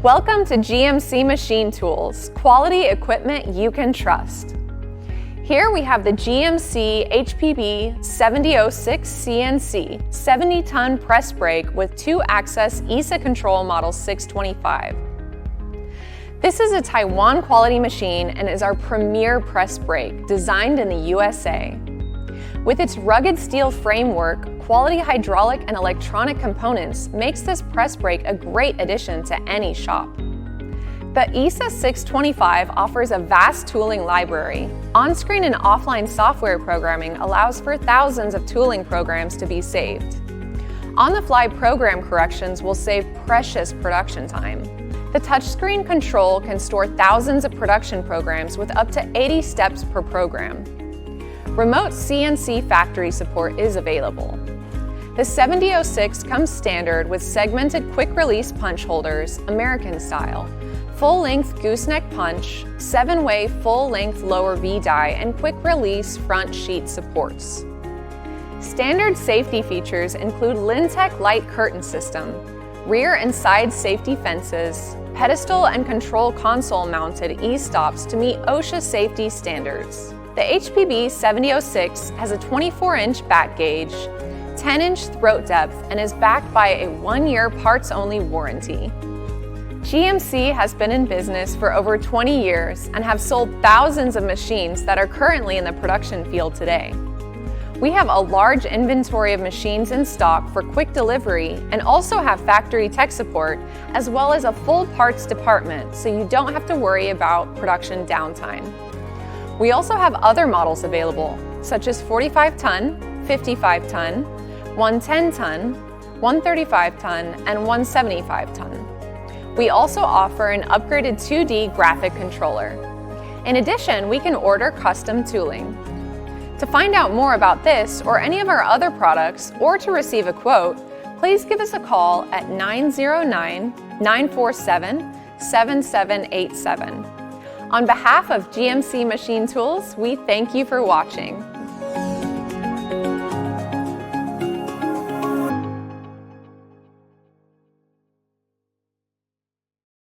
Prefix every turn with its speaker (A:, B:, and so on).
A: Welcome to GMC Machine Tools, quality equipment you can trust. Here we have the GMC HPB 7006 CNC 70-ton press brake with 2-axis ESA control model 625. This is a Taiwan quality machine and is our premier press brake designed in the USA. With its rugged steel framework, quality hydraulic and electronic components makes this press brake a great addition to any shop. The ESA 625 offers a vast tooling library. On-screen and offline software programming allows for thousands of tooling programs to be saved. On-the-fly program corrections will save precious production time. The touchscreen control can store thousands of production programs with up to 80 steps per program. Remote CNC factory support is available. The 7006 comes standard with segmented quick-release punch holders, American style, full-length gooseneck punch, 7-way full-length lower V-die, and quick-release front sheet supports. Standard safety features include Lintec light curtain system, rear and side safety fences, pedestal and control console mounted e-stops to meet OSHA safety standards. The HPB 7006 has a 24-inch back gauge, 10-inch throat depth, and is backed by a 1-year parts-only warranty. GMC has been in business for over 20 years and have sold thousands of machines that are currently in the production field today. We have a large inventory of machines in stock for quick delivery and also have factory tech support as well as a full parts department so you don't have to worry about production downtime. We also have other models available, such as 45-ton, 55-ton, 110-ton, 135-ton, and 175-ton. We also offer an upgraded 2D graphic controller. In addition, we can order custom tooling. To find out more about this or any of our other products, or to receive a quote, please give us a call at 909-947-7787. On behalf of GMC Machine Tools, we thank you for watching.